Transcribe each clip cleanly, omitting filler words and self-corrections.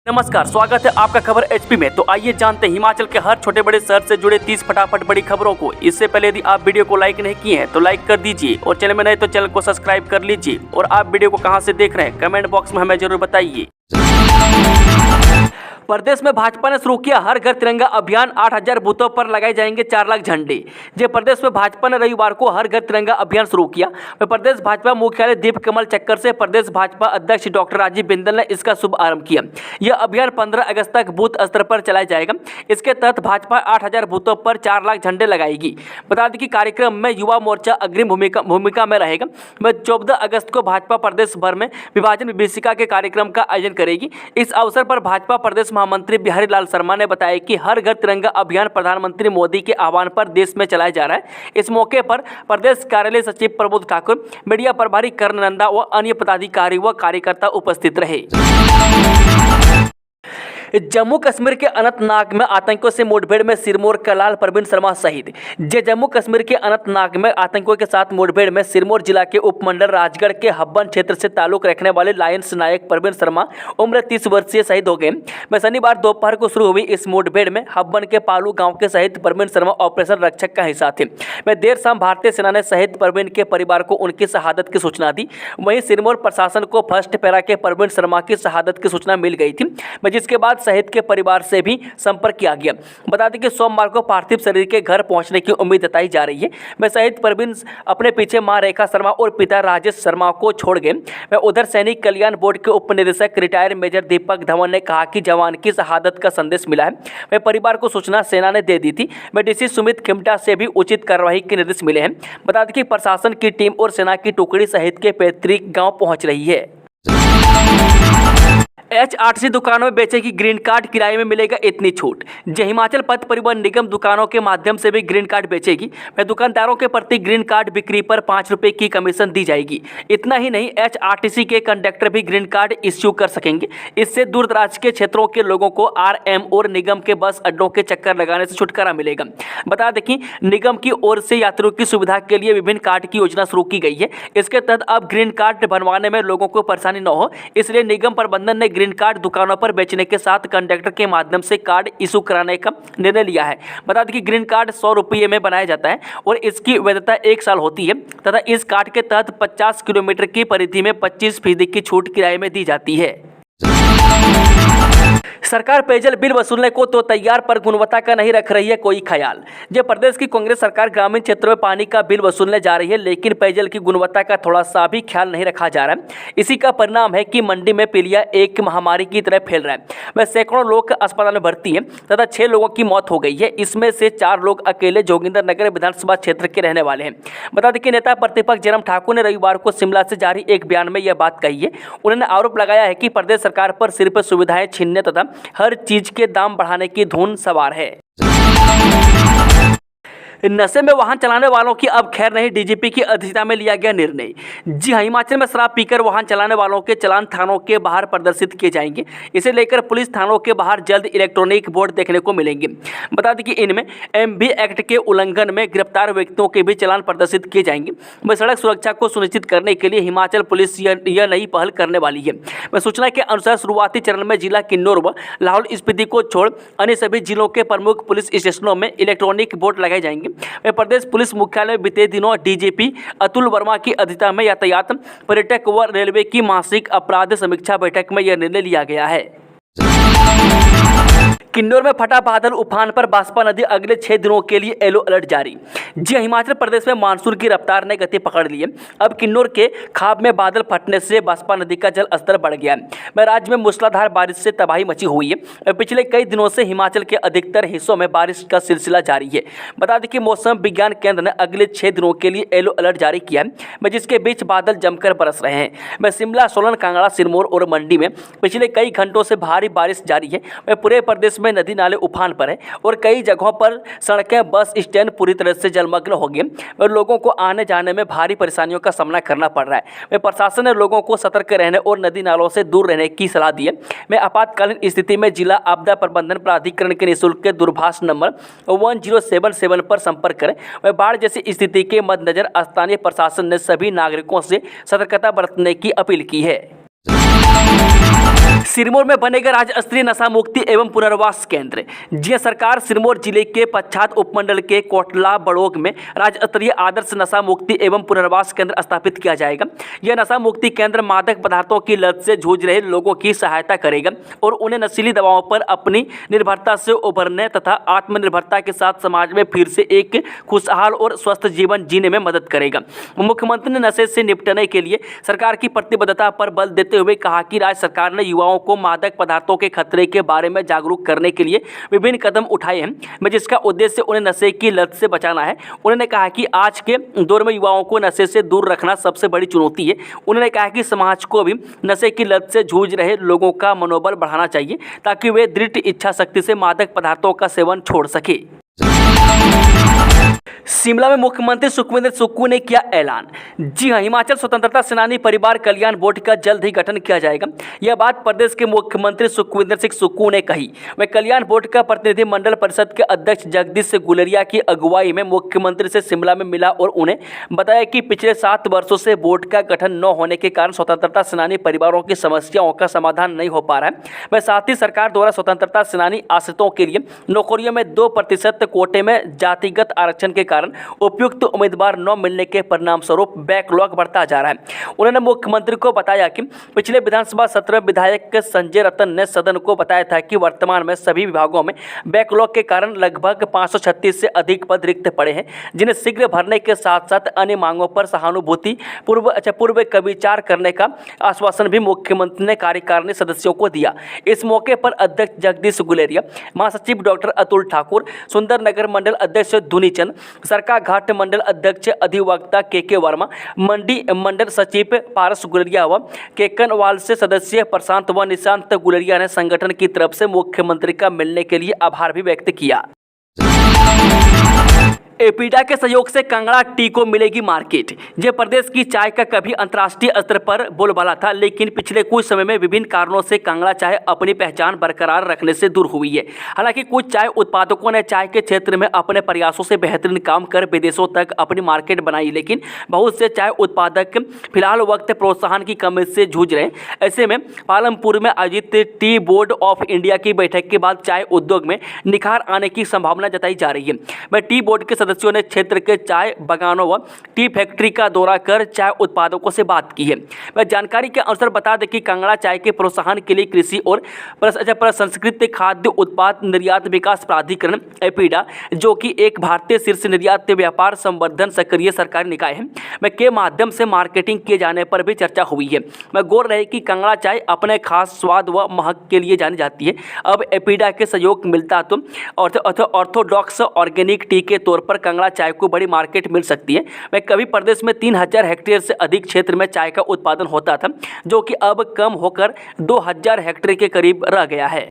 नमस्कार, स्वागत है आपका खबर एचपी में। तो आइए जानते हैं हिमाचल के हर छोटे बड़े शहर से जुड़े 30 फटाफट बड़ी खबरों को। इससे पहले यदि आप वीडियो को लाइक नहीं किए हैं तो लाइक कर दीजिए और चैनल में नए तो चैनल को सब्सक्राइब कर लीजिए। और आप वीडियो को कहां से देख रहे हैं कमेंट बॉक्स में हमें जरूर बताइए। प्रदेश में भाजपा ने शुरू किया हर घर तिरंगा अभियान, 8000 बूथों पर लगाए जाएंगे 4 लाख झंडे। जे प्रदेश में भाजपा ने रविवार को हर घर तिरंगा अभियान शुरू किया। प्रदेश भाजपा मुख्यालय दीप कमल चक्कर से प्रदेश भाजपा अध्यक्ष डॉक्टर राजीव बिंदल ने इसका शुभ आरंभ किया। यह अभियान 15 अगस्त तक बूथ स्तर पर चलाया जाएगा। इसके तहत भाजपा 8000 बूथों पर 4 लाख झंडे लगाएगी। बता दें कि कार्यक्रम में युवा मोर्चा अग्रिम भूमिका में रहेगा। 14 अगस्त को भाजपा प्रदेश भर में विभाजन विभीषिका के कार्यक्रम का आयोजन करेगी। इस अवसर पर भाजपा प्रदेश महामंत्री बिहारी लाल शर्मा ने बताया कि हर घर तिरंगा अभियान प्रधानमंत्री मोदी के आह्वान पर देश में चलाया जा रहा है। इस मौके पर प्रदेश कार्यालय सचिव प्रबोध ठाकुर, मीडिया प्रभारी कर्ण नंदा व अन्य पदाधिकारी व कार्यकर्ता उपस्थित रहे। जम्मू कश्मीर के अनंतनाग में आतंकियों से मुठभेड़ में सिरमौर कलाल प्रवीण शर्मा शहीद। जम्मू कश्मीर के अनंतनाग में आतंकियों के साथ मुठभेड़ में सिरमौर जिला के उपमंडल राजगढ़ के हब्बन क्षेत्र से ताल्लुक रखने वाले लायंस नायक प्रवीण शर्मा उम्र 30 वर्षीय शहीद हो गए। शनिवार दोपहर को शुरू हुई इस मुठभेड़ में हब्बन के पालू गाँव के शहीद प्रवीण शर्मा ऑपरेशन रक्षक का हिस्सा थे। देर शाम भारतीय सेना ने शहीद प्रवीण के परिवार को उनकी शहादत की सूचना दी। वहीं सिरमौर प्रशासन को फर्स्ट पैरा के प्रवीण शर्मा की शहादत की सूचना मिल गई थी, जिसके बाद शहीद के परिवार से भी संपर्क किया गया। बता दें कि सोमवार को पार्थिव शरीर के घर पहुंचने की उम्मीद जताई जा रही है। शहीद प्रवीण अपने पीछे मां रेखा शर्मा और पिता राजेश शर्मा को छोड़ गए। उधर सैनिक कल्याण बोर्ड के उप निदेशक रिटायर्ड मेजर दीपक धवन ने कहा कि जवान की शहादत का संदेश मिला है। परिवार को सूचना सेना ने दे दी थी। डीसी सुमित खिमटा से भी उचित कार्रवाई के निर्देश मिले हैं। बता दें कि प्रशासन की टीम और सेना की टुकड़ी शहीद के पैतृक गाँव पहुंच रही है। HRTC दुकानों में बेचेगी ग्रीन कार्ड, किराए में मिलेगा इतनी छूट। हिमाचल पथ परिवहन निगम दुकानों के माध्यम से भी ग्रीन कार्ड बेचेगी। दुकानदारों के प्रति ग्रीन कार्ड बिक्री पर 5 रुपये की कमीशन दी जाएगी। इतना ही नहीं, HRTC के कंडक्टर भी ग्रीन कार्ड इश्यू कर सकेंगे। इससे दूर दराज के क्षेत्रों के लोगों को RM और निगम के बस अड्डों के चक्कर लगाने से छुटकारा मिलेगा। बता दें कि निगम की ओर से यात्रियों की सुविधा के लिए विभिन्न कार्ड की योजना शुरू की गई है। इसके तहत अब ग्रीन कार्ड बनवाने में लोगों को परेशानी न हो, इसलिए निगम प्रबंधन ने ग्रीन कार्ड दुकानों पर बेचने के साथ कंडक्टर के माध्यम से कार्ड इशू कराने का निर्णय लिया है। बता दें कि ग्रीन कार्ड 100 रुपये में बनाया जाता है और इसकी वैधता 1 साल होती है तथा इस कार्ड के तहत 50 किलोमीटर की परिधि में 25% की छूट किराए में दी जाती है। सरकार पेयजल बिल वसूलने को तो तैयार, पर गुणवत्ता का नहीं रख रही है कोई ख्याल। जब प्रदेश की कांग्रेस सरकार ग्रामीण क्षेत्रों में पानी का बिल वसूलने जा रही है, लेकिन पेयजल की गुणवत्ता का थोड़ा सा भी ख्याल नहीं रखा जा रहा है। इसी का परिणाम है कि मंडी में पीलिया एक महामारी की तरह फैल रहा है। वह सैकड़ों लोग अस्पताल में भर्ती हैं तथा 6 लोगों की मौत हो गई है। इसमें से 4 लोग अकेले जोगिंद्रनगर विधानसभा क्षेत्र के रहने वाले हैं। बता दें कि नेता प्रतिपक्ष जयराम ठाकुर ने रविवार को शिमला से जारी एक बयान में यह बात कही है। उन्होंने आरोप लगाया है कि प्रदेश सरकार पर सिर्फ सुविधाएं छीनने तथा हर चीज के दाम बढ़ाने की धुन सवार है। नशे में वाहन चलाने वालों की अब खैर नहीं, डीजीपी की अध्यक्षता में लिया गया निर्णय। जी हां, हिमाचल में शराब पीकर वाहन चलाने वालों के चालान थानों के बाहर प्रदर्शित किए जाएंगे। इसे लेकर पुलिस थानों के बाहर जल्द इलेक्ट्रॉनिक बोर्ड देखने को मिलेंगे। बता दें कि इनमें MV एक्ट के उल्लंघन में गिरफ्तार व्यक्तियों के भी चालान प्रदर्शित किए जाएंगे। वह सड़क सुरक्षा को सुनिश्चित करने के लिए हिमाचल पुलिस यह नई पहल करने वाली है। वह सूचना के अनुसार शुरुआती चरण में जिला किन्नौर व लाहौल स्पीति को छोड़ अन्य सभी जिलों के प्रमुख पुलिस स्टेशनों में इलेक्ट्रॉनिक बोर्ड लगाए जाएंगे। प्रदेश पुलिस मुख्यालय में बीते दिनों DGP अतुल वर्मा की अध्यक्षता में यातायात, पर्यटक व रेलवे की मासिक अपराध समीक्षा बैठक में यह निर्णय लिया गया है। किन्नौर में फटा बादल, उफान पर बास्पा नदी, अगले 6 दिनों के लिए येलो अलर्ट जारी। जी, हिमाचल प्रदेश में मानसून की रफ्तार ने गति पकड़ ली है। अब किन्नौर के खाब में बादल फटने से बास्पा नदी का जल स्तर बढ़ गया है। राज्य में मूसलाधार बारिश से तबाही मची हुई है। पिछले कई दिनों से हिमाचल के अधिकतर हिस्सों में बारिश का सिलसिला जारी है। बता दें कि मौसम विज्ञान केंद्र ने अगले 6 दिनों के लिए येलो अलर्ट जारी किया है, जिसके बीच बादल जमकर बरस रहे हैं। शिमला, सोलन, कांगड़ा, सिरमौर और मंडी में पिछले कई घंटों से भारी बारिश जारी है। पूरे प्रदेश में नदी नाले उफान पर है और कई जगहों पर सड़कें, बस स्टैंड पूरी तरह से जलमग्न हो गए और लोगों को आने जाने में भारी परेशानियों का सामना करना पड़ रहा है। प्रशासन ने लोगों को सतर्क रहने और नदी नालों से दूर रहने की सलाह दी है। आपातकालीन स्थिति में जिला आपदा प्रबंधन प्राधिकरण के निःशुल्क दूरभाष नंबर 1077 पर संपर्क करें। बाढ़ जैसी स्थिति के मद्देनजर स्थानीय प्रशासन ने सभी नागरिकों से सतर्कता बरतने की अपील की है। सिरमौर में बनेगा राज्य स्तरीय नशा मुक्ति एवं पुनर्वास केंद्र। जी सरकार सिरमौर जिले के पच्छाद उपमंडल के कोटला बड़ोग में राज्य स्तरीय आदर्श नशा मुक्ति एवं पुनर्वास केंद्र स्थापित किया जाएगा। यह नशा मुक्ति केंद्र मादक पदार्थों की लत से जूझ रहे लोगों की सहायता करेगा और उन्हें नशीली दवाओं पर अपनी निर्भरता से उभरने तथा आत्मनिर्भरता के साथ समाज में फिर से एक खुशहाल और स्वस्थ जीवन जीने में मदद करेगा। मुख्यमंत्री ने नशे से निपटने के लिए सरकार की प्रतिबद्धता पर बल देते हुए कहा कि राज्य सरकार ने युवाओं को मादक पदार्थों के खतरे के बारे में जागरूक करने के लिए विभिन्न कदम उठाए हैं, जिसका उद्देश्य उन्हें नशे की लत से बचाना है। उन्होंने कहा कि आज के दौर में युवाओं को नशे से दूर रखना सबसे बड़ी चुनौती है। उन्होंने कहा कि समाज को भी नशे की लत से जूझ रहे लोगों का मनोबल बढ़ाना चाहिए ताकि वे दृढ़ इच्छा शक्ति से मादक पदार्थों का सेवन छोड़ सके। शिमला में मुख्यमंत्री सुखविंदर सुक्खू ने किया ऐलान। जी हां, हिमाचल स्वतंत्रता सेनानी परिवार कल्याण बोर्ड का जल्द ही गठन किया जाएगा। यह बात प्रदेश के मुख्यमंत्री सुखविंदर सिंह सुक्खू ने कही। वह कल्याण बोर्ड का प्रतिनिधिमंडल परिषद के अध्यक्ष जगदीश गुलेरिया की अगुवाई में मुख्यमंत्री से शिमला में मिला और उन्हें बताया कि पिछले 7 वर्षों से बोर्ड का गठन न होने के कारण स्वतंत्रता सेनानी परिवारों की समस्याओं का समाधान नहीं हो पा रहा है। वह साथ ही सरकार द्वारा स्वतंत्रता सेनानी आश्रितों के लिए नौकरियों में 2% कोटे में जातिगत आरक्षण के कारण उपयुक्त उम्मीदवार न मिलने के परिणाम स्वरूप बैकलॉग बढ़ता जा रहा है। उन्होंने मुख्यमंत्री को बताया कि पिछले विधानसभा सत्र में विधायक संजय रतन ने सदन को बताया था कि वर्तमान में सभी विभागों में बैकलॉग के कारण लगभग 536 से अधिक पद रिक्त पड़े हैं, जिन्हें शीघ्र भरने के साथ साथ अन्य मांगों पर सहानुभूति पूर्व विचार करने का आश्वासन भी मुख्यमंत्री ने कार्यकारिणी सदस्यों को दिया। इस मौके पर अध्यक्ष जगदीश गुलेरिया, महासचिव डॉक्टर अतुल ठाकुर, सुंदरनगर मंडल अध्यक्ष धुनीचंद, सरका घाट मंडल अध्यक्ष अधिवक्ता के वर्मा, मंडी मंडल सचिव पारस गुलेरिया व केकनवाल से सदस्य प्रशांत व निशांत गुलेरिया ने संगठन की तरफ से मुख्यमंत्री का मिलने के लिए आभार भी व्यक्त किया। एपीडा के सहयोग से कांगड़ा टी को मिलेगी मार्केट। यह प्रदेश की चाय का कभी अंतर्राष्ट्रीय स्तर पर बोलबाला था, लेकिन पिछले कुछ समय में विभिन्न कारणों से कांगड़ा चाय अपनी पहचान बरकरार रखने से दूर हुई है। हालांकि कुछ चाय उत्पादकों ने चाय के क्षेत्र में अपने प्रयासों से बेहतरीन काम कर विदेशों तक अपनी मार्केट बनाई, लेकिन बहुत से चाय उत्पादक फिलहाल वक्त प्रोत्साहन की कमी से जूझ रहे हैं। ऐसे में पालमपुर में आयोजित टी बोर्ड ऑफ इंडिया की बैठक के बाद चाय उद्योग में निखार आने की संभावना जताई जा रही है। वह टी बोर्ड के सदस्यों ने क्षेत्र के चाय बागानों व टी फैक्ट्री का दौरा कर चाय उत्पादकों से बात की है। वह जानकारी के अनुसार बता दें कि कांगड़ा चाय के प्रोत्साहन के लिए कृषि और प्रसंस्कृत खाद्य उत्पाद निर्यात विकास प्राधिकरण एपीडा, जो कि एक भारतीय शीर्ष निर्यात व्यापार संवर्धन सक्रिय सरकारी निकाय है, वह के माध्यम से मार्केटिंग किए जाने पर भी चर्चा हुई है। वह गौर रहे कि कांगड़ा चाय अपने खास स्वाद व महक के लिए जानी जाती है। अब एपीडा के सहयोग मिलता तो ऑर्थोडॉक्स ऑर्गेनिक टी के तौर पर कांगड़ा चाय को बड़ी मार्केट मिल सकती है। वह कभी प्रदेश में 3000 हेक्टेयर से अधिक क्षेत्र में चाय का उत्पादन होता था, जो कि अब कम होकर 2000 हेक्टेयर के करीब रह गया है।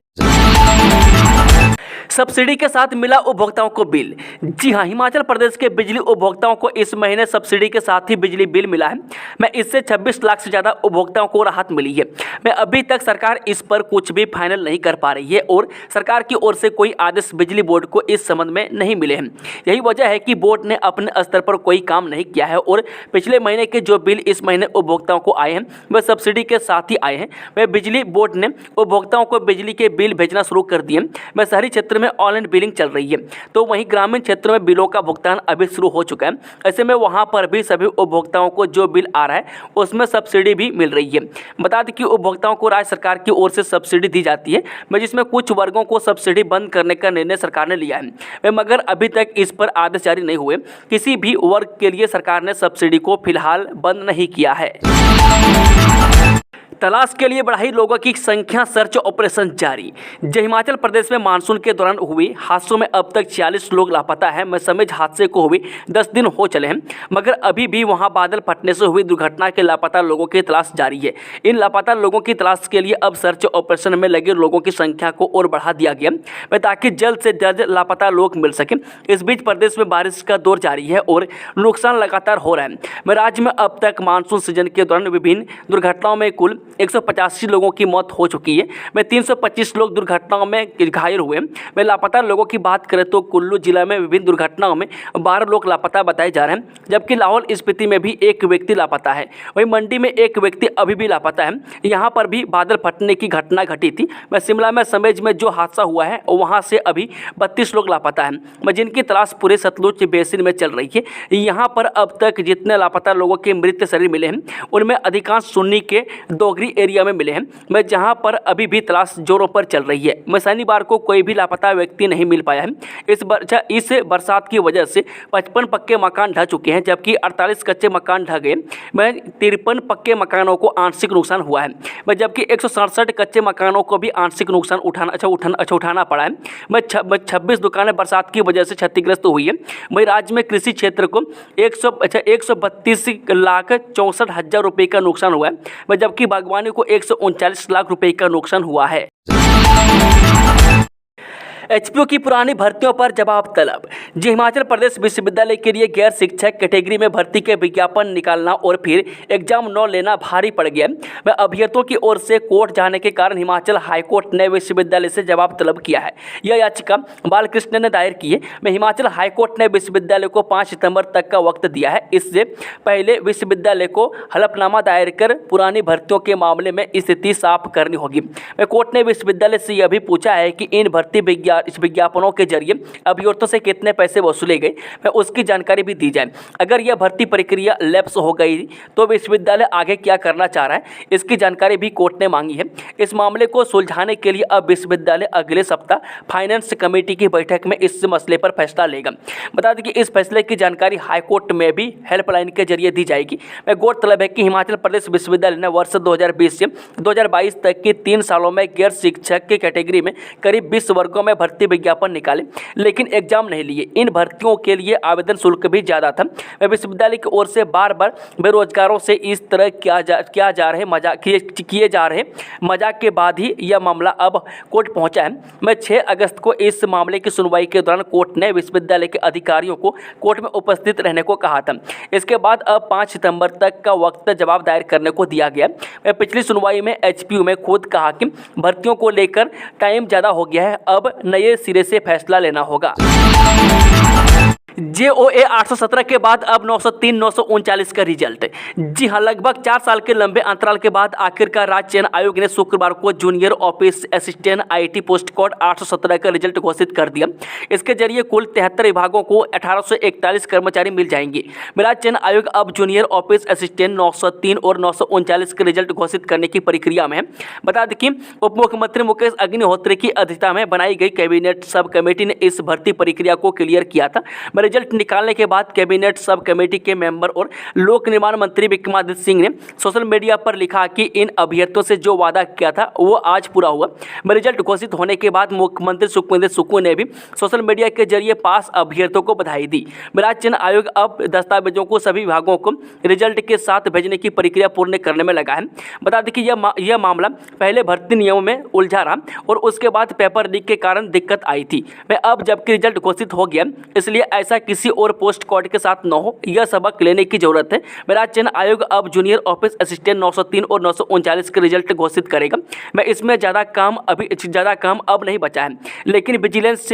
सब्सिडी के साथ मिला उपभोक्ताओं को बिल। जी हां, हिमाचल प्रदेश के बिजली उपभोक्ताओं को इस महीने सब्सिडी के साथ ही बिजली बिल मिला है। मैं इससे 26 लाख से ज़्यादा उपभोक्ताओं को राहत मिली है। मैं अभी तक सरकार इस पर कुछ भी फाइनल नहीं कर पा रही है और सरकार की ओर से कोई आदेश बिजली बोर्ड को इस संबंध में नहीं मिले हैं। यही वजह है कि बोर्ड ने अपने स्तर पर कोई काम नहीं किया है और पिछले महीने के जो बिल इस महीने उपभोक्ताओं को आए हैं वह सब्सिडी के साथ ही आए हैं। वह बिजली बोर्ड ने उपभोक्ताओं को बिजली के बिल भेजना शुरू कर दिए। वह शहरी क्षेत्र में ऑनलाइन बिलिंग चल रही है, तो वहीं ग्रामीण क्षेत्रों में बिलों का भुगतान अभी शुरू हो चुका है। ऐसे में वहां पर भी सभी उपभोक्ताओं को जो बिल आ रहा है उसमें सब्सिडी भी मिल रही है। बता दें कि उपभोक्ताओं को राज्य सरकार की ओर से सब्सिडी दी जाती है, जिसमें कुछ वर्गों को सब्सिडी बंद करने का निर्णय सरकार ने लिया है, मगर अभी तक इस पर आदेश जारी नहीं हुए। किसी भी वर्ग के लिए सरकार ने सब्सिडी को फिलहाल बंद नहीं किया है। तलाश के लिए बढ़ाई लोगों की संख्या, सर्च ऑपरेशन जारी। जो हिमाचल प्रदेश में मानसून के दौरान हुई हादसों में अब तक 46 लोग लापता हैं। मसमेज हादसे को हुए 10 दिन हो चले हैं, मगर अभी भी वहां बादल फटने से हुई दुर्घटना के लापता लोगों की तलाश जारी है। इन लापता लोगों की तलाश के लिए अब सर्च ऑपरेशन में लगे लोगों की संख्या को और बढ़ा दिया गया ताकि जल्द से जल्द लापता लोग मिल सकें। इस बीच प्रदेश में बारिश का दौर जारी है और नुकसान लगातार हो रहा है। राज्य में अब तक मानसून सीजन के दौरान विभिन्न दुर्घटनाओं में कुल 185 लोगों की मौत हो चुकी है। में 325 लोग दुर्घटनाओं में घायल हुए हैं। में लापता लोगों की बात करें तो कुल्लू जिला में विभिन्न दुर्घटनाओं में 12 लोग लापता बताए जा रहे हैं, जबकि लाहौल स्पीति में भी एक व्यक्ति लापता है। वहीं मंडी में एक व्यक्ति अभी भी लापता है। यहाँ पर भी बादल फटने की घटना घटी थी। मैं शिमला में समेज में जो हादसा हुआ है वहाँ से अभी 32 लोग लापता हैं, मैं जिनकी तलाश पूरे सतलुज बेसिन में चल रही है। यहाँ पर अब तक जितने लापता लोगों के मृत शरीर मिले हैं उनमें अधिकांश सुन्नी के डोगरी एरिया में मिले हैं, मैं जहाँ पर अभी भी तलाश जोरों पर चल रही है। मैं शनिवार को कोई भी लापता व्यक्ति नहीं मिल पाया है। इस बरसात की वजह से 55 पक्के मकान ढह चुके हैं, जबकि 48 कच्चे मकान ढह गए। मैं 53 पक्के मकानों को आंशिक नुकसान हुआ है, मैं जबकि 167 कच्चे मकानों को भी आंशिक नुकसान उठाना पड़ा है। मैं 26 दुकानें बरसात की वजह से क्षतिग्रस्त हुई है। वहीं राज्य में कृषि क्षेत्र को 132,64,000 रुपये का नुकसान हुआ है, मैं जबकि बागवानी को 139 लाख रुपये का नुकसान हुआ है। एचपीयू की पुरानी भर्तियों पर जवाब तलब। जी, हिमाचल प्रदेश विश्वविद्यालय के लिए गैर शिक्षक कैटेगरी में भर्ती के विज्ञापन निकालना और फिर एग्जाम न लेना भारी पड़ गया। वह अभ्यर्थियों की ओर से कोर्ट जाने के कारण हिमाचल हाईकोर्ट ने विश्वविद्यालय से जवाब तलब किया है। यह याचिका बालकृष्ण ने दायर की है। मैं हिमाचल हाईकोर्ट ने विश्वविद्यालय को 5 सितंबर तक का वक्त दिया है। इससे पहले विश्वविद्यालय को हलफनामा दायर कर पुरानी भर्तियों के मामले में स्थिति साफ करनी होगी। मैं कोर्ट ने विश्वविद्यालय से यह भी पूछा है कि इन भर्ती विज्ञापनों के जरिए अभ्यर्थियों से कितने पैसे वसूले गए, मैं उसकी जानकारी भी दी जाए। अगर यह भर्ती प्रक्रिया लैप्स हो गई तो विश्वविद्यालय आगे क्या करना चाह रहा है, इसकी जानकारी भी कोर्ट ने मांगी है। इस मामले को सुलझाने के लिए अब विश्वविद्यालय अगले सप्ताह फाइनेंस कमेटी की बैठक में इस मसले पर फैसला लेगा। बता दें कि इस फैसले की जानकारी हाईकोर्ट में भी हेल्पलाइन के जरिए दी जाएगी। मैं गौरतलब है कि हिमाचल प्रदेश विश्वविद्यालय ने वर्ष 2020 से 2022 तक की 3 सालों में गैर शिक्षक की कैटेगरी में करीब 20 वर्गों में भर्ती विज्ञापन निकाले, लेकिन एग्जाम नहीं लिए। इन भर्तियों के लिए आवेदन शुल्क भी ज़्यादा था। विश्वविद्यालय की ओर से बार बार बेरोजगारों से इस तरह किए जा रहे मजाक के बाद ही यह मामला अब कोर्ट पहुंचा है। मैं 6 अगस्त को इस मामले की सुनवाई के दौरान कोर्ट ने विश्वविद्यालय के अधिकारियों को कोर्ट में उपस्थित रहने को कहा था। इसके बाद अब 5 सितंबर तक का वक्त जवाब दायर करने को दिया गया। मैं पिछली सुनवाई में एचपीयू में खुद कहा कि भर्तियों को लेकर टाइम ज़्यादा हो गया है, अब नए सिरे से फैसला लेना होगा। JOA 817 के बाद अब 903 939 का रिजल्ट। जी हां, लगभग 4 साल के लंबे अंतराल के बाद आखिरकार राज्य चयन आयोग ने शुक्रवार को junior office assistant IT post code 817 का रिजल्ट घोषित कर दिया। इसके जरिए कुल 73 विभागों को 1841 कर्मचारी मिल जाएंगे। राज्य चयन आयोग अब जूनियर ऑफिस असिस्टेंट 903 और 939 के रिजल्ट घोषित करने की प्रक्रिया में है। बता दें कि उप मुख्यमंत्री मुकेश अग्निहोत्री की अध्यक्षता में बनाई गई कैबिनेट सब कमेटी ने इस भर्ती प्रक्रिया को क्लियर किया था। रिजल्ट निकालने के बाद कैबिनेट सब कमेटी के मेंबर और लोक निर्माण मंत्री विक्रमादित्य सिंह ने सोशल मीडिया पर लिखा कि इन अभ्यर्थियों से जो वादा किया था वो आज पूरा हुआ। रिजल्ट घोषित होने के बाद मुख्यमंत्री सुखविंदर सुक्खू ने भी सोशल मीडिया के जरिए पास अभ्यर्थियों को बधाई दी। राज्य चयन आयोग अब दस्तावेजों को सभी विभागों को रिजल्ट के साथ भेजने की प्रक्रिया पूर्ण करने में लगा है। बता दें कि यह मामला पहले भर्ती नियमों में उलझा रहा और उसके बाद पेपर लीक के कारण दिक्कत आई थी। अब जबकि रिजल्ट घोषित हो गया, इसलिए ऐसा किसी और पोस्ट कोड के साथ न हो, यह सबक लेने की जरूरत है। राज्य चयन आयोग अब जूनियर ऑफिस असिस्टेंट 903 और 939 के रिजल्ट घोषित करेगा। मैं ज़्यादा काम अब नहीं बचा है, लेकिन विजिलेंस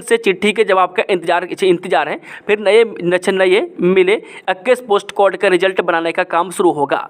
से चिट्ठी के जवाब का इंतजार है। फिर नए मिले 21 पोस्ट कोड का रिजल्ट बनाने का काम शुरू होगा।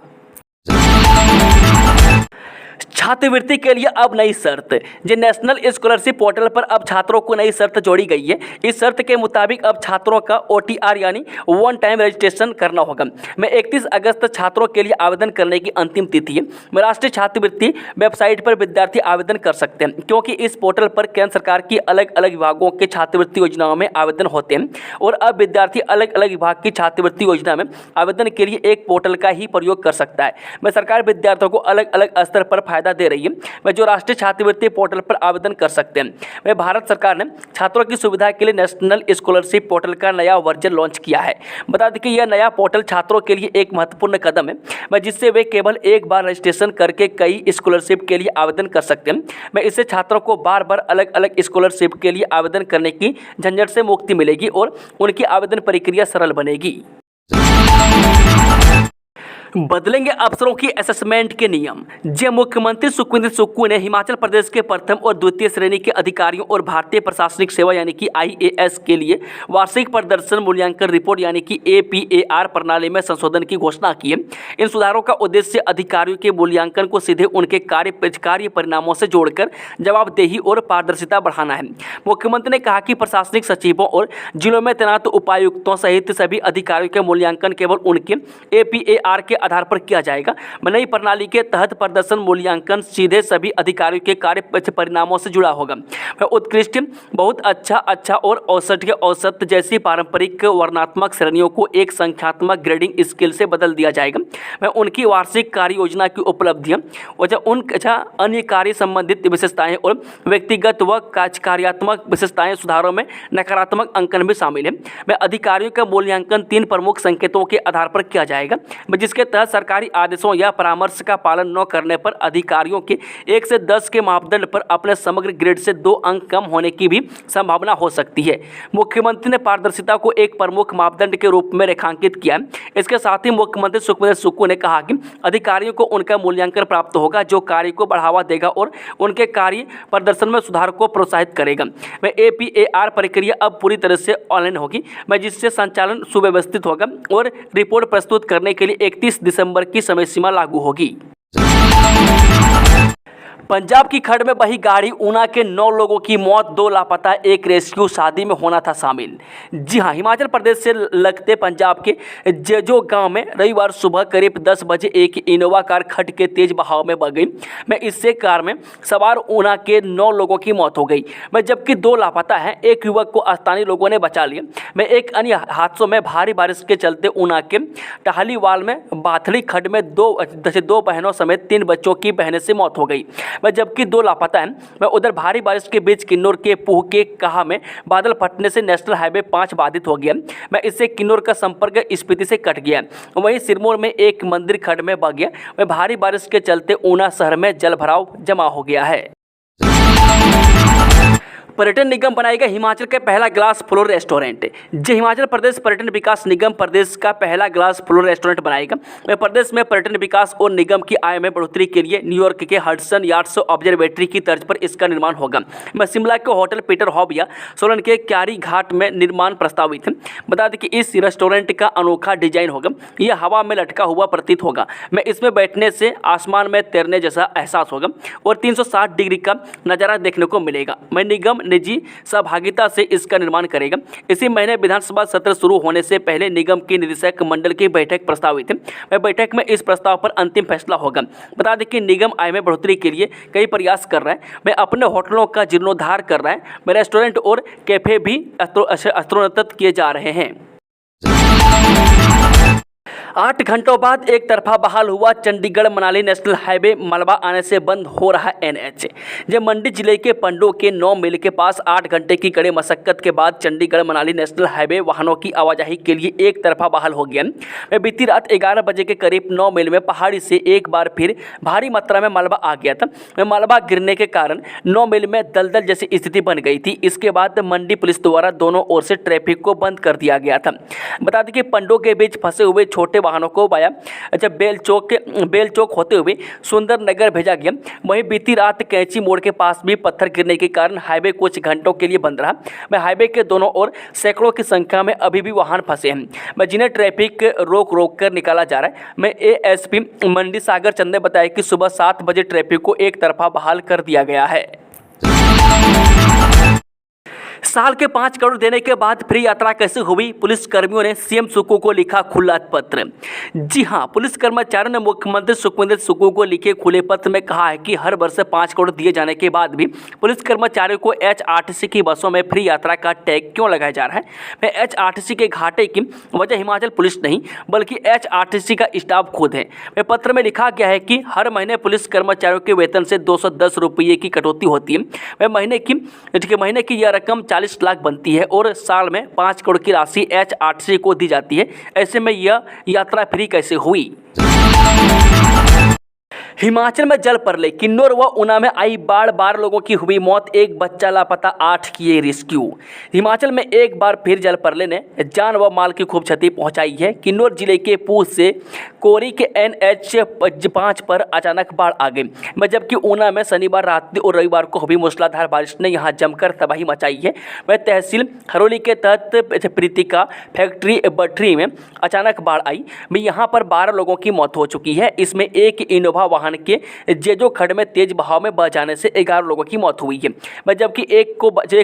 छात्रवृत्ति के लिए अब नई शर्त। जो नेशनल स्कॉलरशिप पोर्टल पर अब छात्रों को नई शर्त जोड़ी गई है। इस शर्त के मुताबिक अब छात्रों का OTR यानी वन टाइम रजिस्ट्रेशन करना होगा। 31 अगस्त छात्रों के लिए आवेदन करने की अंतिम तिथि है। राष्ट्रीय छात्रवृत्ति वेबसाइट पर विद्यार्थी आवेदन कर सकते हैं, क्योंकि इस पोर्टल पर केंद्र सरकार की अलग अलग विभागों के छात्रवृत्ति योजनाओं में आवेदन होते हैं और अब विद्यार्थी अलग अलग विभाग की छात्रवृत्ति योजना में आवेदन के लिए एक पोर्टल का ही प्रयोग कर सकता है। सरकार विद्यार्थियों को अलग अलग स्तर पर फायदा दे रही है। जो राष्ट्रीय छात्रवृत्ति पोर्टल पर आवेदन कर सकते हैं। भारत सरकार ने छात्रों की सुविधा के लिए नेशनल स्कॉलरशिप पोर्टल का नया वर्जन लॉन्च किया है। बता दें कि यह नया पोर्टल छात्रों के लिए एक महत्वपूर्ण कदम है, जिससे वे केवल एक बार रजिस्ट्रेशन करके कई स्कॉलरशिप के लिए आवेदन कर सकते हैं। इससे छात्रों को बार बार अलग अलग स्कॉलरशिप के लिए आवेदन करने की झंझट से मुक्ति मिलेगी और उनकी आवेदन प्रक्रिया सरल बनेगी। बदलेंगे अफसरों की असेसमेंट के नियम। जे मुख्यमंत्री सुखविंदर सुक्खू ने हिमाचल प्रदेश के प्रथम और द्वितीय श्रेणी के अधिकारियों और भारतीय प्रशासनिक सेवा यानी कि IAS के लिए वार्षिक प्रदर्शन मूल्यांकन रिपोर्ट यानी कि APAR प्रणाली में संशोधन की घोषणा की है। इन सुधारों का उद्देश्य अधिकारियों के मूल्यांकन को सीधे उनके कार्य परिणामों से जोड़कर जवाबदेही और पारदर्शिता बढ़ाना है। मुख्यमंत्री ने कहा कि प्रशासनिक सचिवों और जिलों में तैनात उपायुक्तों सहित सभी अधिकारियों के मूल्यांकन केवल उनके APAR के आधार पर किया जाएगा। नई प्रणाली के तहत प्रदर्शन मूल्यांकन सीधे सभी अधिकारियों के कार्य परिणामों से जुड़ा होगा। उत्कृष्ट, बहुत अच्छा, अच्छा और औसत के औसत जैसी पारंपरिक वर्णात्मक श्रेणियों को एक संख्यात्मक ग्रेडिंग स्केल से बदल दिया जाएगा। उनकी वार्षिक कार्य योजना की उपलब्धियां अन्य कार्य संबंधित विशेषताएं और व्यक्तिगत व कार्यात्मक विशेषताएं सुधारों में नकारात्मक अंकन भी शामिल है। अधिकारियों का मूल्यांकन 3 प्रमुख संकेतों के आधार पर किया जाएगा, जिसके तहत सरकारी आदेशों या परामर्श का पालन न करने पर अधिकारियों के 1 से 10 के मापदंड पर अपने समग्र ग्रेड से 2 अंक कम होने की भी संभावना हो सकती है। मुख्यमंत्री ने पारदर्शिता को एक प्रमुख मापदंड के रूप में रेखांकित किया। इसके साथ ही मुख्यमंत्री सुखविंदर सुक्खू ने कहा कि अधिकारियों को उनका मूल्यांकन प्राप्त होगा जो कार्य को बढ़ावा देगा और उनके कार्य प्रदर्शन में सुधार को प्रोत्साहित करेगा। APAR प्रक्रिया अब पूरी तरह से ऑनलाइन होगी, जिससे संचालन सुव्यवस्थित होगा और रिपोर्ट प्रस्तुत करने के लिए 31 दिसंबर की समय सीमा लागू होगी। पंजाब की खड़ में बही गाड़ी, ऊना के 9 लोगों की मौत, 2 लापता, एक रेस्क्यू, शादी में होना था शामिल। जी हां, हिमाचल प्रदेश से लगते पंजाब के जेजो गांव में रविवार सुबह करीब 10 बजे एक इनोवा कार खड़ के तेज बहाव में बह गई। इससे कार में सवार ऊना के 9 लोगों की मौत हो गई, जबकि 2 लापता हैं। एक युवक को स्थानीय लोगों ने बचा लिया। एक अन्य हादसों में भारी बारिश के चलते ऊना के टहलीवाल में बाथड़ी खड्ड में 2 बहनों समेत 3 बच्चों की बहने से मौत हो गई, जबकि 2 लापता हैं। उधर भारी बारिश के बीच किन्नौर के पूह के काहा में बादल फटने से नेशनल हाईवे 5 बाधित हो गया। इससे किन्नौर का संपर्क स्पीति से कट गया। वहीं सिरमौर में एक मंदिर खड्ड में बह गया। भारी बारिश के चलते ऊना शहर में जलभराव जमा हो गया है। पर्यटन निगम बनाएगा हिमाचल का पहला ग्लास फ्लोर रेस्टोरेंट। जो हिमाचल प्रदेश पर्यटन विकास निगम प्रदेश का पहला ग्लास फ्लोर रेस्टोरेंट बनाएगा। प्रदेश में पर्यटन विकास और निगम की आय में बढ़ोतरी के लिए न्यूयॉर्क के हडसन यार्ड्स ऑब्जर्वेटरी की तर्ज पर इसका निर्माण होगा। शिमला के होटल पीटर हॉब या सोलन के क्यारी घाट में निर्माण प्रस्तावित है। बता दें कि इस रेस्टोरेंट का अनोखा डिजाइन होगा। यह हवा में लटका हुआ प्रतीत होगा। इसमें बैठने से आसमान में तैरने जैसा एहसास होगा और 360 डिग्री का नज़ारा देखने को मिलेगा। निगम निजी सहभागिता से इसका निर्माण करेगा। इसी महीने विधानसभा सत्र शुरू होने से पहले निगम की निदेशक मंडल की बैठक प्रस्तावित है। बैठक में इस प्रस्ताव पर अंतिम फैसला होगा। बता दें कि निगम आय में बढ़ोतरी के लिए कई प्रयास कर रहा है। अपने होटलों का जीर्णोद्धार कर रहा है। रेस्टोरेंट और कैफे भी स्तरोन्नत किए जा रहे हैं। 8 घंटों बाद एक तरफा बहाल हुआ चंडीगढ़ मनाली नेशनल हाईवे। मलबा आने से बंद हो रहा NH। जब मंडी जिले के पंडो के 9 मील के पास 8 घंटे की कड़ी मशक्कत के बाद चंडीगढ़ मनाली नेशनल हाईवे वाहनों की आवाजाही के लिए एक तरफा बहाल हो गया। बीती रात 11 बजे के करीब 9 मील में पहाड़ी से एक बार फिर भारी मात्रा में मलबा आ गया था। मलबा गिरने के कारण 9 मील में दलदल जैसी स्थिति बन गई थी। इसके बाद मंडी पुलिस द्वारा दोनों ओर से ट्रैफिक को बंद कर दिया गया था। बता दें कि पंडो के बीच फंसे हुए छोटे वाहनों को वाया बेल चौक होते हुए सुंदर नगर भेजा गया। वहीं बीती रात कैंची मोड़ के पास भी पत्थर गिरने के कारण हाईवे कुछ घंटों के लिए बंद रहा। हाईवे के दोनों ओर सैकड़ों की संख्या में अभी भी वाहन फंसे हैं, जिन्हें ट्रैफिक रोक कर निकाला जा रहा है। ASP मंडी सागर चंद ने बताया कि सुबह 7 बजे ट्रैफिक को एक तरफा बहाल कर दिया गया है। साल के 5 करोड़ देने के बाद फ्री यात्रा कैसे हुई? पुलिस कर्मियों ने CM सुक्खू को लिखा खुला पत्र। जी हां, पुलिस कर्मचारियों ने मुख्यमंत्री सुखविंदर सुक्खू को लिखे खुले पत्र में कहा है कि हर वर्ष 5 करोड़ दिए जाने के बाद भी पुलिस कर्मचारियों को HRTC की बसों में फ्री यात्रा का टैग क्यों लगाया जा रहा है। HRTC के घाटे की वजह हिमाचल पुलिस नहीं बल्कि HRTC का स्टाफ खुद है। पत्र में लिखा गया है कि हर महीने पुलिस कर्मचारियों के वेतन से 210 रुपये की कटौती होती है। महीने की यह रकम 40 लाख बनती है और साल में 5 करोड़ की राशि HRTC को दी जाती है। ऐसे में यह यात्रा फ्री कैसे हुई? हिमाचल में जल प्रलय, किन्नौर व ऊना में आई बाढ़, 12 लोगों की हुई मौत, एक बच्चा लापता, 8 किए रेस्क्यू। हिमाचल में एक बार फिर जल प्रलय ने जान व माल की खूब क्षति पहुंचाई है। किन्नौर जिले के पूछ से कोरी के NH5 पर अचानक बाढ़ आ गई, जबकि ऊना में शनिवार रात और रविवार को हुई मूसलाधार बारिश ने यहां जमकर तबाही मचाई है। वह तहसील हरोली के तहत प्रीतिका फैक्ट्री बटरी में अचानक बाढ़ आई। यहां पर 12 लोगों की मौत हो चुकी है। इसमें एक इनोवा वाहन के जेजो खड्ड में तेज बहाव में बह जाने से 11 लोगों की मौत हुई है, जबकि एक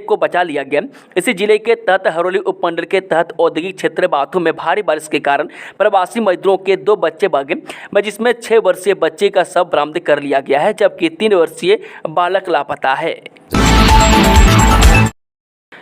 को बचा लिया गया। इसी जिले के तहत हरोली उपमंडल के तहत औद्योगिक क्षेत्र बाथू में भारी बारिश के कारण प्रवासी मजदूरों के 2 बच्चे बह गए, जिसमें 6 वर्षीय बच्चे का शव बरामद कर लिया गया है, जबकि 3 वर्षीय बालक लापता है।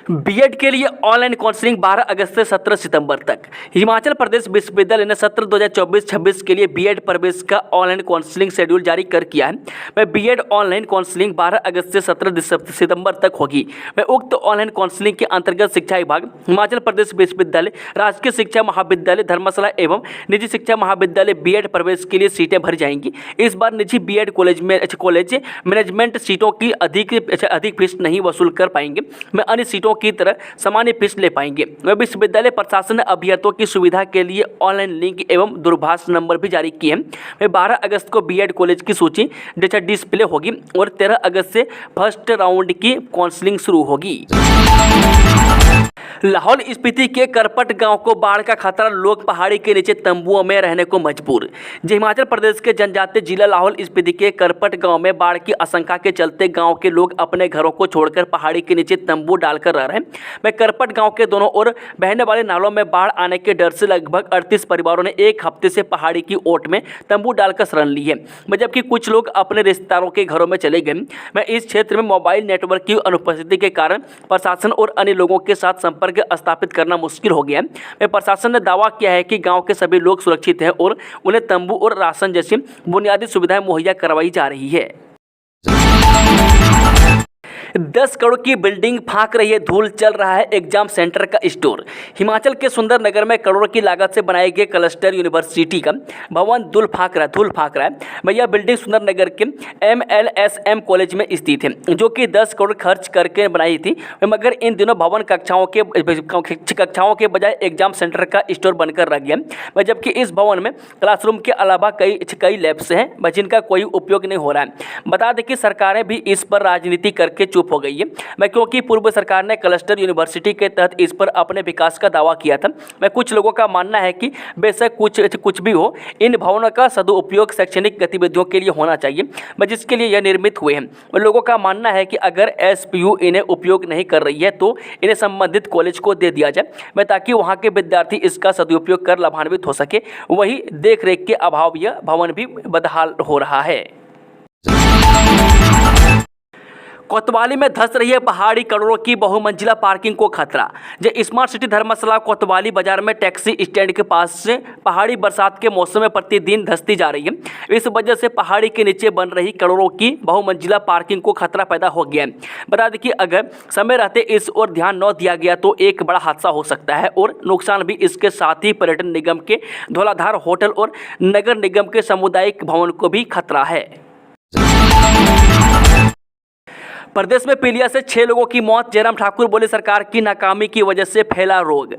बीएड के लिए ऑनलाइन काउंसलिंग 12 अगस्त से 17 सितंबर तक। हिमाचल प्रदेश विश्वविद्यालय ने सत्र 2024-26 के लिए बीएड प्रवेश का ऑनलाइन काउंसलिंग शेड्यूल जारी कर किया है। वह बीएड ऑनलाइन काउंसलिंग 12 अगस्त से 17 सितंबर तक होगी। वह उक्त ऑनलाइन काउंसलिंग के अंतर्गत शिक्षा विभाग, हिमाचल प्रदेश विश्वविद्यालय, राजकीय शिक्षा महाविद्यालय धर्मशाला एवं निजी शिक्षा महाविद्यालय बीएड प्रवेश के लिए सीटें भरी जाएंगी। इस बार निजी बीएड कॉलेज मैनेजमेंट सीटों की अधिक फीस नहीं वसूल कर पाएंगे। मैं अन्य सीटों की तरह सामान्य फीस ले पाएंगे। वह विश्वविद्यालय प्रशासन ने अभ्यर्थियों की सुविधा के लिए ऑनलाइन लिंक एवं दूरभाष नंबर भी जारी किए हैं। वह 12 अगस्त को बीएड कॉलेज की सूची डिस्प्ले होगी और 13 अगस्त से फर्स्ट राउंड की काउंसलिंग शुरू होगी। लाहौल स्पीति के करपट गांव को बाढ़ का खतरा, लोग पहाड़ी के नीचे तंबुओं में रहने को मजबूर। हिमाचल प्रदेश के जनजातीय जिला लाहौल स्पीति के करपट गांव में बाढ़ की आशंका के चलते गांव के लोग अपने घरों को छोड़कर पहाड़ी के नीचे तंबू डालकर रह रहे हैं। वह करपट गांव के दोनों ओर बहने वाले नालों में बाढ़ आने के डर से लगभग 38 परिवारों ने एक हफ्ते से पहाड़ी की ओट में तंबू डालकर शरण ली है, जबकि कुछ लोग अपने रिश्तेदारों के घरों में चले गए। मैं इस क्षेत्र में मोबाइल नेटवर्क की अनुपस्थिति के कारण प्रशासन और अन्य लोगों के साथ संपर्क स्थापित करना मुश्किल हो गया है। प्रशासन ने दावा किया है कि गांव के सभी लोग सुरक्षित हैं और उन्हें तंबू और राशन जैसी बुनियादी सुविधाएं मुहैया करवाई जा रही है। 10 करोड़ की बिल्डिंग फांक रही है धूल, चल रहा है एग्जाम सेंटर का स्टोर। हिमाचल के सुंदर नगर में करोड़ों की लागत से बनाए गए क्लस्टर यूनिवर्सिटी का भवन धूल फांक रहा है। यह बिल्डिंग सुंदर नगर के MLSM कॉलेज में स्थित है, जो कि 10 करोड़ खर्च करके बनाई थी, मगर इन दिनों भवन कक्षाओं के बजाय एग्जाम सेंटर का स्टोर बनकर रह गया, जबकि इस भवन में क्लासरूम के अलावा कई लैब्स हैं जिनका कोई उपयोग नहीं हो रहा है। बता दें कि सरकारें भी इस पर राजनीति करके चुप हो गई है, क्योंकि पूर्व सरकार ने क्लस्टर यूनिवर्सिटी के तहत इस पर अपने विकास का दावा किया था। कुछ लोगों का मानना है कि बेशक कुछ भी हो, इन भवनों का सदुपयोग शैक्षणिक गतिविधियों के लिए होना चाहिए, जिसके लिए यह निर्मित हुए हैं। लोगों का मानना है कि अगर SPU इन्हें उपयोग नहीं कर रही है तो इन्हें संबंधित कॉलेज को दे दिया जाए, ताकि वहां के विद्यार्थी इसका सदुपयोग कर लाभान्वित हो सके। वहीं देख रेख के अभाव यह भवन भी बदहाल हो रहा है। कोतवाली में धंस रही है पहाड़ी, करोड़ों की बहुमंजिला पार्किंग को खतरा। स्मार्ट सिटी धर्मशाला कोतवाली बाजार में टैक्सी स्टैंड के पास से पहाड़ी बरसात के मौसम में प्रतिदिन धंसती जा रही है। इस वजह से पहाड़ी के नीचे बन रही करोड़ों की बहुमंजिला पार्किंग को खतरा पैदा हो गया है। बता दें कि अगर समय रहते इस ओर ध्यान न दिया गया तो एक बड़ा हादसा हो सकता है और नुकसान भी। इसके साथ ही पर्यटन निगम के धौलाधार होटल और नगर निगम के सामुदायिक भवन को भी खतरा है। प्रदेश में पीलिया से 6 लोगों की मौत, जयराम ठाकुर बोले सरकार की नाकामी की वजह से फैला रोग।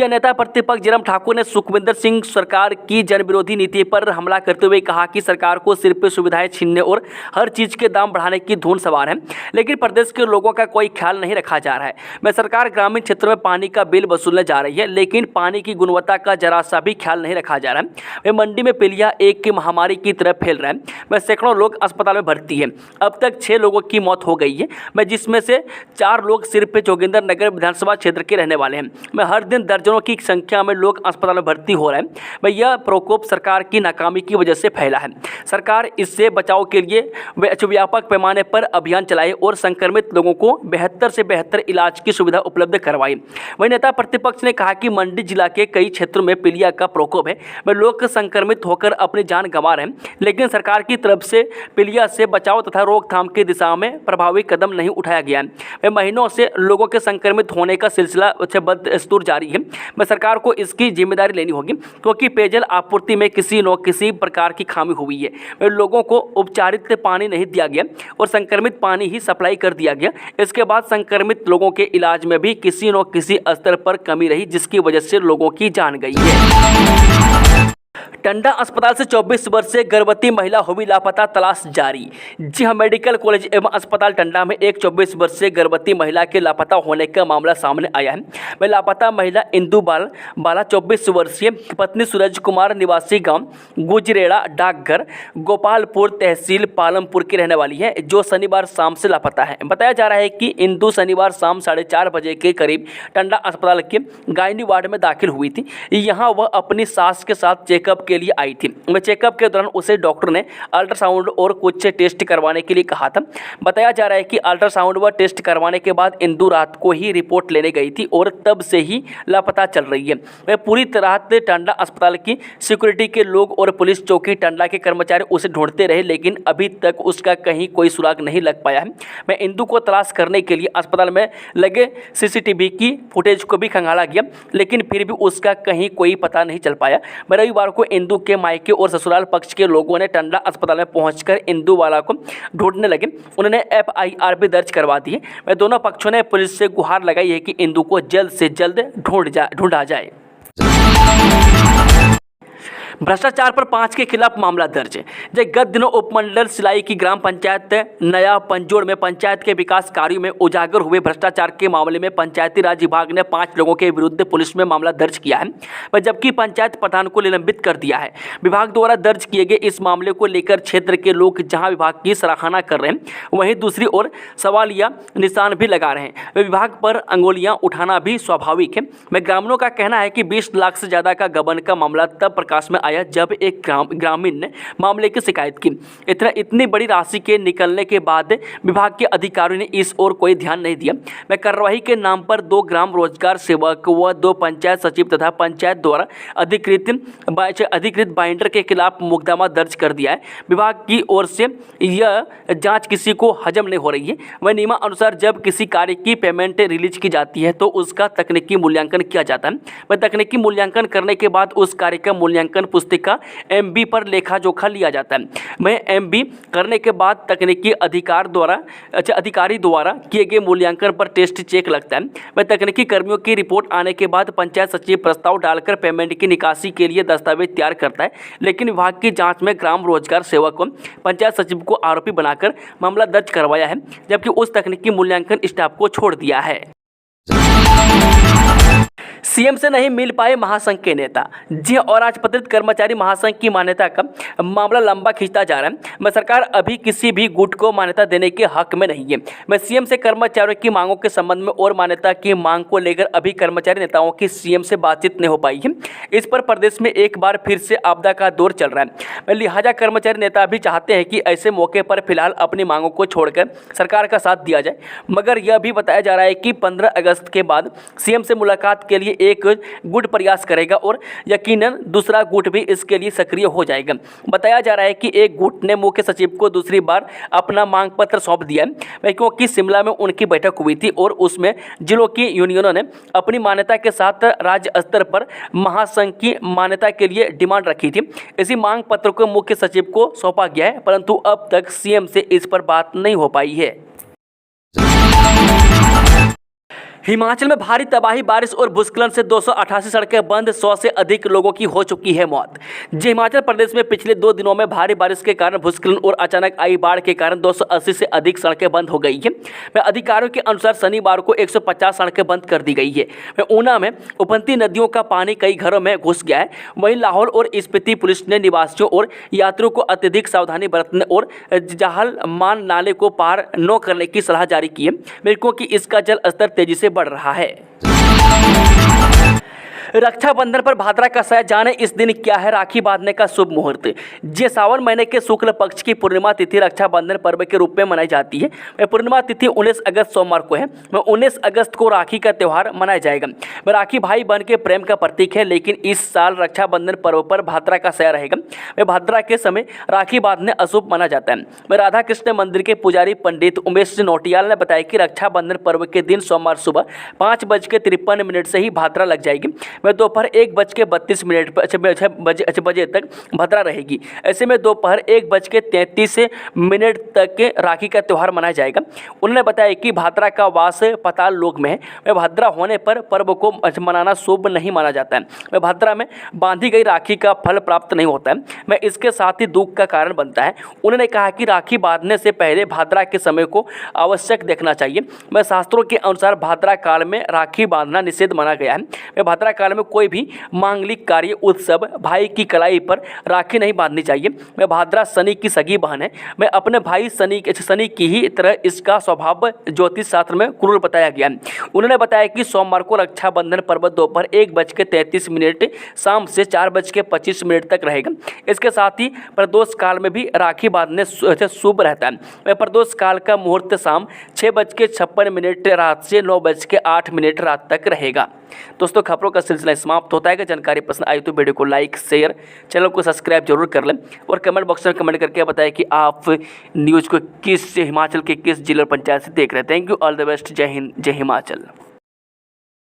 नेता प्रतिपक्ष जयराम ठाकुर ने सुखविंदर सिंह सरकार की जनविरोधी नीति पर हमला करते हुए कहा कि सरकार को सिर्फ सुविधाएं छीनने और हर चीज के दाम बढ़ाने की धुन सवार है, लेकिन प्रदेश के लोगों का कोई ख्याल नहीं रखा जा रहा है। मैं सरकार ग्रामीण क्षेत्र में पानी का बिल वसूलने जा रही है, लेकिन पानी की गुणवत्ता का जरा सा भी ख्याल नहीं रखा जा रहा है। वह मंडी में पीलिया एक की महामारी की तरह फैल रहा है। वह सैकड़ों लोग अस्पताल में भर्ती है। अब तक 6 लोगों की मौत हो गई है, जिसमें से 4 लोग सिर्फ जोगिंदर नगर विधानसभा क्षेत्र के रहने वाले हैं। हर दिन दर्जनों की संख्या में लोग अस्पताल में भर्ती हो रहे हैं। यह प्रकोप सरकार की नाकामी की वजह से फैला है। सरकार इससे बचाव के लिए व्यापक पैमाने पर अभियान चलाए और संक्रमित लोगों को बेहतर से बेहतर इलाज की सुविधा उपलब्ध करवाई। वहीं नेता प्रतिपक्ष ने कहा कि मंडी जिला के कई क्षेत्रों में पीलिया का प्रकोप है, लोग संक्रमित होकर अपनी जान गंवा रहे हैं, लेकिन सरकार की तरफ से पीलिया से बचाव तथा रोकथाम की दिशा में प्रभावी कदम नहीं उठाया गया है। महीनों से लोगों के संक्रमित होने का सिलसिला बदस्तूर जारी है। सरकार को इसकी जिम्मेदारी लेनी होगी, क्योंकि पेयजल आपूर्ति में किसी न किसी प्रकार की खामी हुई है। लोगों को उपचारित पानी नहीं दिया गया और संक्रमित पानी ही सप्लाई कर दिया गया। इसके बाद संक्रमित लोगों के इलाज में भी किसी न किसी स्तर पर कमी रही, जिसकी वजह से लोगों की जान गई है। टंडा अस्पताल से 24 वर्षीय गर्भवती महिला हुई लापता, तलाश जारी। जी हाँ, मेडिकल कॉलेज एवं अस्पताल टंडा में एक 24 वर्षीय गर्भवती महिला के लापता होने का मामला सामने आया है। वह लापता महिला इंदु बाला 24 वर्षीय पत्नी सूरज कुमार निवासी गांव गुजरेड़ा डाकघर गोपालपुर तहसील पालमपुर की रहने वाली है, जो शनिवार शाम से लापता है। बताया जा रहा है कि इंदु शनिवार शाम 4:30 बजे के करीब टंडा अस्पताल के गायनी वार्ड में दाखिल हुई थी। यहाँ वह अपनी सास के साथ चेकअप के लिए आई थी। मैं चेकअप के दौरान उसे डॉक्टर ने अल्ट्रासाउंड और कुछ टेस्ट करवाने के लिए कहा था। बताया जा रहा है कि अल्ट्रासाउंड व टेस्ट करवाने के बाद इंदु रात को ही रिपोर्ट लेने गई थी और तब से ही लापता चल रही है। वह पूरी तरह से टंडा अस्पताल की सिक्योरिटी के लोग और पुलिस चौकी टंडा के कर्मचारी उसे ढूंढते रहे, लेकिन अभी तक उसका कहीं कोई सुराग नहीं लग पाया है। मैं इंदु को तलाश करने के लिए अस्पताल में लगे सीसीटीवी की फुटेज को भी खंगाला गया, लेकिन फिर भी उसका कहीं कोई पता नहीं चल पाया। रविवार को इंदु के मायके और ससुराल पक्ष के लोगों ने टंडा अस्पताल में पहुंचकर इंदु वाला को ढूंढने लगे। उन्होंने FIR भी दर्ज करवा दी है। दोनों पक्षों ने पुलिस से गुहार लगाई है कि इंदु को जल्द से जल्द ढूंढा जाए। भ्रष्टाचार पर 5 के खिलाफ मामला दर्ज। गत दिनों उपमंडल सिलाई की ग्राम पंचायत नया पंजोड़ में पंचायत के विकास कार्यों में उजागर हुए भ्रष्टाचार के मामले में पंचायती राज विभाग ने 5 लोगों के विरुद्ध पुलिस में मामला दर्ज किया है, जबकि पंचायत प्रधान को निलंबित कर दिया है। विभाग द्वारा दर्ज किए गए इस मामले को लेकर क्षेत्र के लोग जहां विभाग की सराहना कर रहे हैं, वहीं दूसरी ओर सवालिया निशान भी लगा रहे हैं। विभाग पर अंगुलियां उठाना भी स्वाभाविक है। ग्रामीणों का कहना है कि 20 लाख से ज्यादा का गबन का मामला तब प्रकाश में आया जब एक ग्रामीण ने मामले की शिकायत की। इतनी बड़ी राशि के निकलने के बाद विभाग के अधिकारियों ने इस ओर कोई ध्यान नहीं दिया। कार्रवाई के नाम पर 2 ग्राम रोजगार सेवक व 2 पंचायत सचिव तथा पंचायत द्वारा अधिकृत बाइंडर के खिलाफ मुकदमा दर्ज कर दिया है। विभाग की ओर से यह जांच किसी को हजम नहीं हो रही है। वह नियमानुसार जब किसी कार्य की पेमेंट रिलीज की जाती है तो उसका तकनीकी मूल्यांकन किया जाता है। वह तकनीकी मूल्यांकन करने के बाद उस कार्य का मूल्यांकन पुस्तिका MB पर लेखा जोखा लिया जाता है। मैं MB करने के बाद तकनीकी अधिकारी द्वारा किए गए मूल्यांकन पर टेस्ट चेक लगता है। वह तकनीकी कर्मियों की रिपोर्ट आने के बाद पंचायत सचिव प्रस्ताव डालकर पेमेंट की निकासी के लिए दस्तावेज तैयार करता है, लेकिन विभाग की जांच में ग्राम रोजगार सेवक को पंचायत सचिव को आरोपी बनाकर मामला दर्ज करवाया है, जबकि उस तकनीकी मूल्यांकन स्टाफ को छोड़ दिया है। सीएम से नहीं मिल पाए महासंघ के नेता। जी और राजपत्रित कर्मचारी महासंघ की मान्यता का मामला लंबा खींचता जा रहा है। मैं सरकार अभी किसी भी गुट को मान्यता देने के हक में नहीं है। मैं सीएम से कर्मचारियों की मांगों के संबंध में और मान्यता की मांग को लेकर अभी कर्मचारी नेताओं की सीएम से बातचीत नहीं हो पाई है। इस पर प्रदेश में एक बार फिर से आपदा का दौर चल रहा है। लिहाजा कर्मचारी नेता भी चाहते हैं कि ऐसे मौके पर फिलहाल अपनी मांगों को छोड़कर सरकार का साथ दिया जाए, मगर यह भी बताया जा रहा है कि 15 अगस्त के बाद सीएम से मुलाकात के लिए एक गुट प्रयास करेगा और यकीनन दूसरा गुट भी इसके लिए सक्रिय हो जाएगा। बताया जा रहा है कि एक गुट ने मुख्य सचिव को दूसरी बार अपना मांग पत्र सौंप दिया है, क्योंकि शिमला में उनकी बैठक हुई थी और उसमें जिलों की यूनियनों ने अपनी मान्यता के साथ राज्य स्तर पर महासंघ की मान्यता के लिए डिमांड रखी थी। इसी मांग पत्र को मुख्य सचिव को सौंपा गया है, परंतु अब तक सीएम से इस पर बात नहीं हो पाई है। हिमाचल में भारी तबाही, बारिश और भूस्खलन से 288 सड़कें बंद, 100 से अधिक लोगों की हो चुकी है मौत। जी हिमाचल प्रदेश में पिछले 2 दिनों में भारी बारिश के कारण भूस्खलन और अचानक आई बाढ़ के कारण 280 से अधिक सड़कें बंद हो गई है। अधिकारियों के अनुसार शनिवार को 150 सड़कें बंद कर दी गई है। ऊना में उफनती नदियों का पानी कई घरों में घुस गया है। वहीं लाहौल और स्पीति पुलिस ने निवासियों और यात्रियों को अत्यधिक सावधानी बरतने और जाहलमान नाले को पार न करने की सलाह जारी की है, क्योंकि इसका जल स्तर तेजी से बढ़ रहा है। रक्षाबंधन पर भाद्रा का साया जाने इस दिन क्या है राखी बांधने का शुभ मुहूर्त। जे सावन महीने के शुक्ल पक्ष की पूर्णिमा तिथि रक्षाबंधन पर्व के रूप में मनाई जाती है। वह पूर्णिमा तिथि 19 अगस्त सोमवार को है। वह 19 अगस्त को राखी का त्यौहार मनाया जाएगा। वह राखी भाई बहन के प्रेम का प्रतीक है, लेकिन इस साल रक्षाबंधन पर्व पर भाद्रा का साया रहेगा। वह भाद्रा के समय राखी बांधने अशुभ माना जाता है। वह राधा कृष्ण मंदिर के पुजारी पंडित उमेश नोटियाल ने बताया कि रक्षाबंधन पर्व के दिन सोमवार सुबह 5:53 से ही भाद्रा लग जाएगी। वह दोपहर 1:32 बजे तक भद्रा रहेगी। ऐसे में दोपहर 1:33 तक राखी का त्यौहार मनाया जाएगा। उन्होंने बताया कि भाद्रा का वास पाताल लोक में है। वह भाद्रा होने पर पर्व को मनाना शुभ नहीं माना जाता है। वह भाद्रा में बांधी गई राखी का फल प्राप्त नहीं होता है। वह इसके साथ ही दुख का कारण बनता है। उन्होंने कहा कि राखी बांधने से पहले भाद्रा के समय को आवश्यक देखना चाहिए। वह शास्त्रों के अनुसार भाद्रा काल में राखी बांधना निषेध माना गया है। वह भाद्रा काल में कोई भी मांगलिक कार्य, उत्सव, भाई की कलाई पर राखी नहीं बांधनी चाहिए। वह भाद्रा शनि की सगी बहन है। मैं अपने भाई शनि की ही तरह इसका स्वभाव ज्योतिष शास्त्र में क्रूर बताया गया है। उन्होंने बताया कि सोमवार को रक्षाबंधन पर्व दोपहर 1:33 शाम से 4:25 तक रहेगा। इसके साथ ही प्रदोष काल में भी राखी बांधने शुभ रहता है। वह प्रदोष काल का मुहूर्त शाम 6:56 रात से 9:08 रात तक रहेगा। दोस्तों, खबरों का सिलसिला समाप्त होता है। कि जानकारी पसंद आई तो वीडियो को लाइक, शेयर, चैनल को सब्सक्राइब जरूर कर लें और कमेंट बॉक्स में कमेंट करके बताएं कि आप न्यूज़ को किस हिमाचल के किस जिला पंचायत से देख रहे हैं। Thank you, all the best, जय हिंद, जय हिमाचल।